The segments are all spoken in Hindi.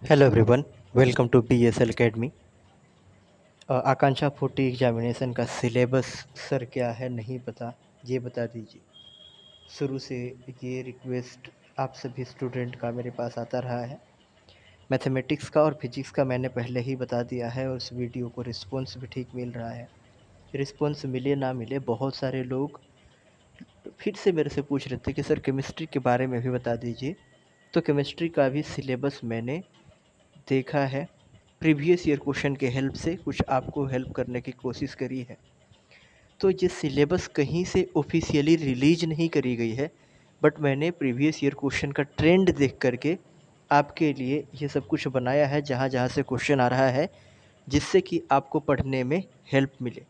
Hello everyone, welcome to BSL academy. Akanksha 40 examination का सिलेबस सर क्या है नहीं पता, ये बता दीजिए। शुरू से ये रिक्वेस्ट आप सभी स्टूडेंट का मेरे पास आता रहा है। मैथमेटिक्स का और फिजिक्स का मैंने पहले ही बता दिया है और उस वीडियो को रिस्पॉन्स भी ठीक मिल रहा है। रिस्पॉन्स मिले ना मिले, बहुत सारे लोग फिर से मेरे से पूछ रहे थे कि सर केमिस्ट्री के बारे में भी बता दीजिए। तो केमिस्ट्री का भी सिलेबस मैंने देखा है, प्रीवियस ईयर क्वेश्चन के हेल्प से कुछ आपको हेल्प करने की कोशिश करी है। तो ये सिलेबस कहीं से ऑफिशियली रिलीज नहीं करी गई है, बट मैंने प्रीवियस ईयर क्वेश्चन का ट्रेंड देख करके आपके लिए ये सब कुछ बनाया है, जहाँ जहाँ से क्वेश्चन आ रहा है, जिससे कि आपको पढ़ने में हेल्प मिले।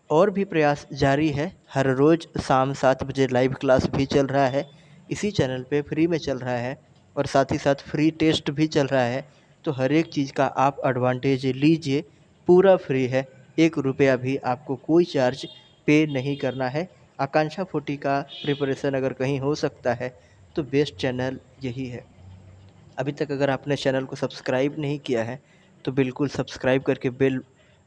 और भी प्रयास जारी है। हर रोज़ शाम 7 बजे लाइव क्लास भी चल रहा है, इसी चैनल पे फ्री में चल रहा है, और साथ ही साथ फ्री टेस्ट भी चल रहा है। तो हर एक चीज़ का आप एडवांटेज लीजिए, पूरा फ्री है। 1 रुपया भी आपको कोई चार्ज पे नहीं करना है। आकांक्षा 40 का प्रिपरेशन अगर कहीं हो सकता है तो बेस्ट चैनल यही है। अभी तक अगर आपने चैनल को सब्सक्राइब नहीं किया है तो बिल्कुल सब्सक्राइब करके बेल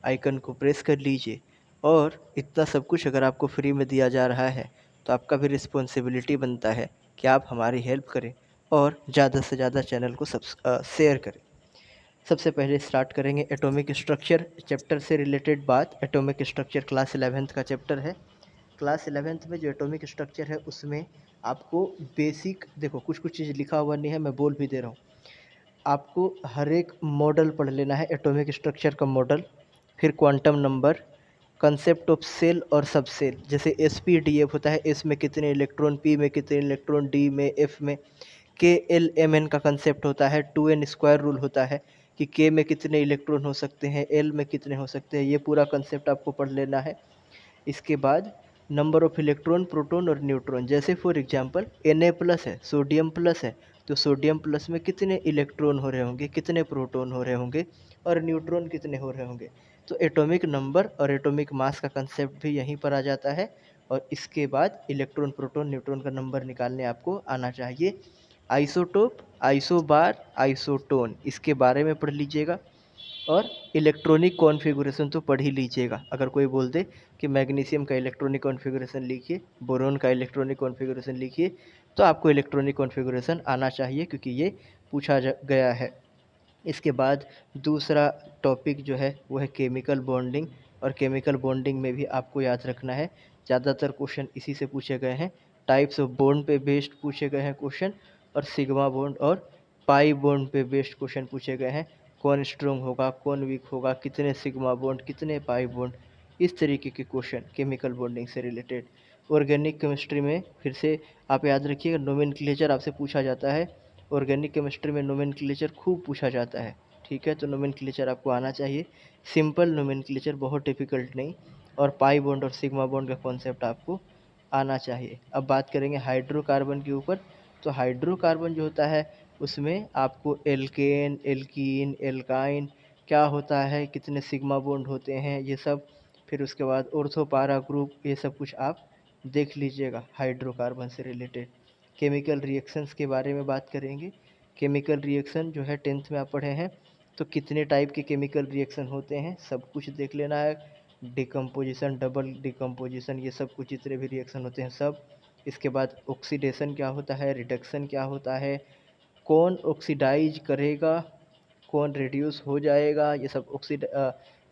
आइकन को प्रेस कर लीजिए। और इतना सब कुछ अगर आपको फ्री में दिया जा रहा है तो आपका भी रिस्पॉन्सिबिलिटी बनता है कि आप हमारी हेल्प करें और ज़्यादा से ज़्यादा चैनल को शेयर करें। सबसे पहले स्टार्ट करेंगे एटॉमिक स्ट्रक्चर चैप्टर से रिलेटेड बात। एटॉमिक स्ट्रक्चर क्लास 11th का चैप्टर है। क्लास 11th में जो एटॉमिक स्ट्रक्चर है उसमें आपको बेसिक, देखो कुछ कुछ चीज़ लिखा हुआ नहीं है, मैं बोल भी दे रहा हूँ। आपको हर एक मॉडल पढ़ लेना है, एटॉमिक स्ट्रक्चर का मॉडल, फिर quantum number, concept of shell और सब सेल। जैसे SPDF होता है, एस में कितने इलेक्ट्रॉन, पी में कितने इलेक्ट्रॉन, डी में, एफ में। KLMN का कंसेप्ट होता है, 2n स्क्वायर रूल होता है कि के में कितने इलेक्ट्रॉन हो सकते हैं, एल में कितने हो सकते हैं। ये पूरा कंसेप्ट आपको पढ़ लेना है। इसके बाद नंबर ऑफ इलेक्ट्रॉन, प्रोटॉन और न्यूट्रॉन। जैसे फॉर एग्जांपल Na प्लस है, सोडियम प्लस है, तो सोडियम प्लस में कितने इलेक्ट्रॉन हो रहे होंगे, कितने प्रोटॉन हो रहे होंगे और न्यूट्रॉन कितने हो रहे होंगे। तो एटॉमिक नंबर और एटॉमिक मास का कंसेप्ट भी यहीं पर आ जाता है। और इसके बाद इलेक्ट्रॉन, प्रोटॉन, न्यूट्रॉन का नंबर निकालने आपको आना चाहिए। आइसोटोप, आइसोबार, आइसोटोन, इसके बारे में पढ़ लीजिएगा। और इलेक्ट्रॉनिक कॉन्फ़िगरेशन तो पढ़ ही लीजिएगा। अगर कोई बोल दे कि मैग्नीशियम का इलेक्ट्रॉनिक कॉन्फ़िगरेशन लिखिए, बोरोन का इलेक्ट्रॉनिक कॉन्फ़िगरेशन लिखिए, तो आपको इलेक्ट्रॉनिक कॉन्फ़िगरेशन आना चाहिए, क्योंकि ये पूछा गया है। इसके बाद दूसरा टॉपिक जो है वो है केमिकल बॉन्डिंग। और केमिकल बॉन्डिंग में भी आपको याद रखना है, ज़्यादातर क्वेश्चन इसी से पूछे गए हैं। टाइप्स ऑफ बॉन्ड पे बेस्ड पूछे गए हैं क्वेश्चन, और सिग्मा बॉन्ड और पाई बॉन्ड पे बेस्ड क्वेश्चन पूछे गए हैं। कौन स्ट्रॉन्ग होगा, कौन वीक होगा, कितने सिग्मा बॉन्ड, कितने पाई बॉन्ड, इस तरीके के क्वेश्चन केमिकल बॉन्डिंग से रिलेटेड। ऑर्गेनिक केमिस्ट्री में फिर से आप याद रखिएगा, नोमेनक्लेचर आपसे पूछा जाता है। ऑर्गेनिक केमिस्ट्री में नोमेनक्लेचर खूब पूछा जाता है, ठीक है, तो नोमेनक्लेचर आपको आना चाहिए। सिंपल नोमेनक्लेचर, बहुत डिफिकल्ट नहीं। और पाई बॉन्ड और सिग्मा बॉन्ड का कॉन्सेप्ट आपको आना चाहिए। अब बात करेंगे हाइड्रोकार्बन के ऊपर। तो हाइड्रोकार्बन जो होता है उसमें आपको एल्केन, एल्कीन, एल्काइन क्या होता है, कितने सिग्मा बॉन्ड होते हैं, ये सब। फिर उसके बाद ऑर्थो पारा ग्रुप, ये सब कुछ आप देख लीजिएगा हाइड्रोकार्बन से रिलेटेड। केमिकल रिएक्शंस के बारे में बात करेंगे। केमिकल रिएक्शन जो है 10th में आप पढ़े हैं, तो कितने टाइप के केमिकल रिएक्शन होते हैं सब कुछ देख लेना है। डिकम्पोजिशन, डबल डिकम्पोजिशन, ये सब कुछ जितने भी रिएक्शन होते हैं सब। इसके बाद ऑक्सीडेशन क्या होता है, रिडक्शन क्या होता है, कौन ऑक्सीडाइज करेगा, कौन रिड्यूस हो जाएगा, ये सब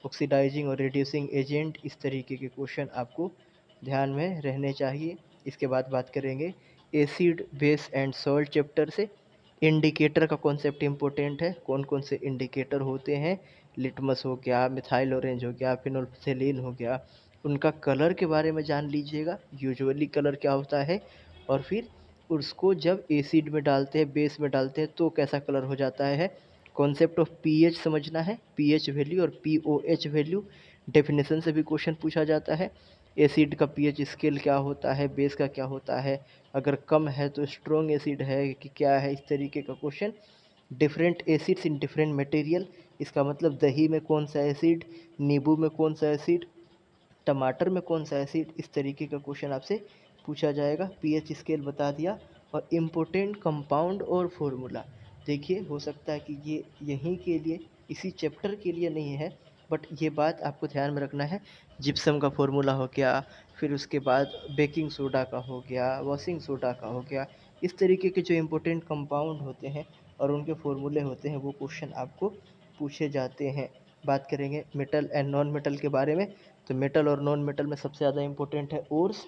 ऑक्सीडाइजिंग और रिड्यूसिंग एजेंट, इस तरीके के क्वेश्चन आपको ध्यान में रहने चाहिए। इसके बाद बात करेंगे acid, base and salt chapter से। इंडिकेटर का कॉन्सेप्ट इंपॉर्टेंट है, कौन कौन से इंडिकेटर होते हैं। लिटमस हो गया, मिथाइल ऑरेंज हो गया, फिनोल्फथेलीन हो गया, उनका कलर के बारे में जान लीजिएगा, यूजुअली कलर क्या होता है। और फिर उसको जब एसिड में डालते हैं, बेस में डालते हैं, तो कैसा कलर हो जाता है। कॉन्सेप्ट ऑफ पीएच समझना है, पीएच वैल्यू और पीओएच वैल्यू, डेफिनेशन से भी क्वेश्चन पूछा जाता है। एसिड का पीएच स्केल क्या होता है, बेस का क्या होता है, अगर कम है तो स्ट्रॉन्ग एसिड है कि क्या है, इस तरीके का question. Different acids in different material, इसका मतलब दही में कौन सा एसिड, नींबू में कौन सा एसिड, टमाटर में कौन सा एसिड, इस तरीके का क्वेश्चन आपसे पूछा जाएगा। पीएच स्केल बता दिया। और इम्पोर्टेंट कंपाउंड और फॉर्मूला, देखिए हो सकता है कि ये यहीं के लिए, इसी चैप्टर के लिए नहीं है, बट ये बात आपको ध्यान में रखना है। जिप्सम का फॉर्मूला हो गया, फिर उसके बाद बेकिंग सोडा का हो गया, वॉशिंग सोडा का हो गया, इस तरीके के जो इम्पोर्टेंट कंपाउंड होते हैं और उनके फॉर्मूले होते हैं वो क्वेश्चन आपको पूछे जाते हैं। बात करेंगे मेटल एंड नॉन मेटल के बारे में, तो मेटल और नॉन मेटल में सबसे ज़्यादा इम्पोर्टेंट है ओर्स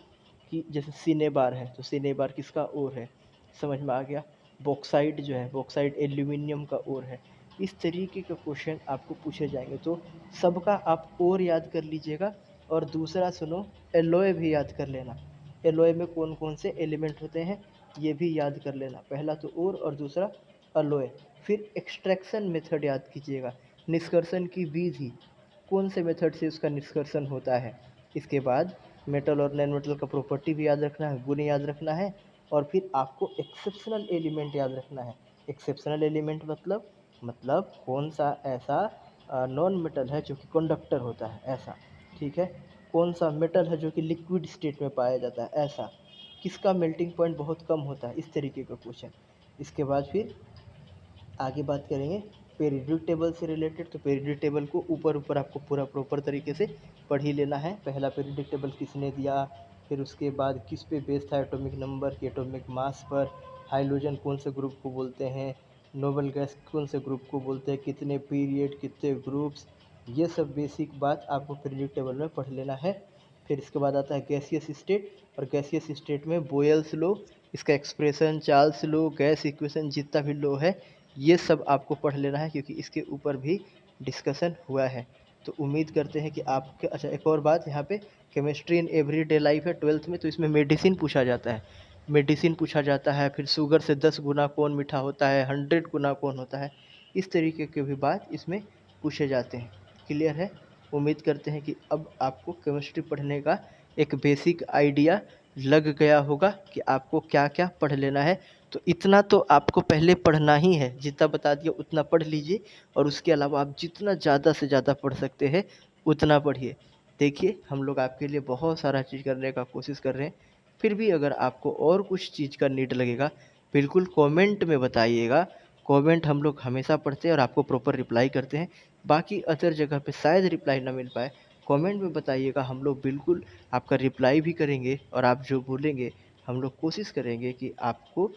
की। जैसे सिनेबार है तो सिनेबार किसका ओर है, समझ में आ गया। बॉक्साइट जो है, बॉक्साइट एल्यूमिनियम का ओर है। इस तरीके के क्वेश्चन आपको पूछे जाएंगे, तो सबका आप ओर याद कर लीजिएगा। और दूसरा सुनो, एलॉय भी याद कर लेना। एलॉय में कौन कौन से एलिमेंट होते हैं ये भी याद कर लेना। पहला तो ओर और दूसरा अलॉय। फिर एक्सट्रैक्शन मेथड याद कीजिएगा, निष्कर्षण की विधि, कौन से मेथड से उसका निष्कर्षण होता है। इसके बाद मेटल और नॉन मेटल का प्रॉपर्टी भी याद रखना है, गुण याद रखना है। और फिर आपको एक्सेप्शनल एलिमेंट याद रखना है। एक्सेप्शनल एलिमेंट मतलब कौन सा ऐसा नॉन मेटल है जो कि कंडक्टर होता है, ऐसा। ठीक है, कौन सा मेटल है जो कि लिक्विड स्टेट में पाया जाता है, ऐसा। किसका मेल्टिंग पॉइंट बहुत कम होता है, इस तरीके का क्वेश्चन। इसके बाद फिर आगे बात करेंगे पेरियोडिक टेबल से रिलेटेड। तो पेरियोडिक टेबल को ऊपर ऊपर आपको पूरा प्रॉपर तरीके से पढ़ ही लेना है। पहला पेरियोडिक टेबल किसने दिया, फिर उसके बाद किस पे बेस था, एटॉमिक नंबर की एटॉमिक मास पर, हाइड्रोजन कौन से ग्रुप को बोलते हैं, नोबल गैस कौन से ग्रुप को बोलते हैं, कितने पीरियड, कितने ग्रुप्स, ये सब बेसिक बात आपको पेरियोडिक टेबल में पढ़ लेना है। फिर इसके बाद आता है गैसियस स्टेट, और गैसियस स्टेट में बोयल्स लॉ, इसका expression, Charles law, gas equation, जितना भी लॉ है ये सब आपको पढ़ लेना है, क्योंकि इसके ऊपर भी डिस्कशन हुआ है। तो उम्मीद करते हैं कि आपके, अच्छा एक और बात यहाँ पे, केमिस्ट्री इन एवरीडे लाइफ है 12th में, तो इसमें मेडिसिन पूछा जाता है। मेडिसिन पूछा जाता है, फिर शुगर से 10 गुना कौन मीठा होता है, 100 गुना कौन होता है, इस तरीके के भी बात इसमें पूछे जाते हैं। क्लियर है। उम्मीद करते हैं कि अब आपको केमिस्ट्री पढ़ने का एक बेसिक आइडिया लग गया होगा कि आपको क्या क्या पढ़ लेना है। तो इतना तो आपको पहले पढ़ना ही है, जितना बता दिया उतना पढ़ लीजिए, और उसके अलावा आप जितना ज़्यादा से ज़्यादा पढ़ सकते हैं उतना पढ़िए। देखिए हम लोग आपके लिए बहुत सारा चीज़ करने का कोशिश कर रहे हैं, फिर भी अगर आपको और कुछ चीज़ का नीड लगेगा बिल्कुल कमेंट में बताइएगा। कमेंट हम लोग हमेशा पढ़ते हैं और आपको प्रॉपर रिप्लाई करते हैं। बाकी अदर जगह पे शायद रिप्लाई ना मिल पाए, कमेंट में बताइएगा, हम लोग बिल्कुल आपका रिप्लाई भी करेंगे, और आप जो बोलेंगे हम लोग कोशिश करेंगे कि आपको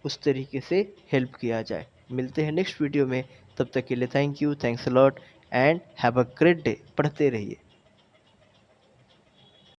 उस तरीके से हेल्प किया जाए। मिलते हैं नेक्स्ट वीडियो में, तब तक के लिए thank you, thanks a lot and have a great day. पढ़ते रहिए।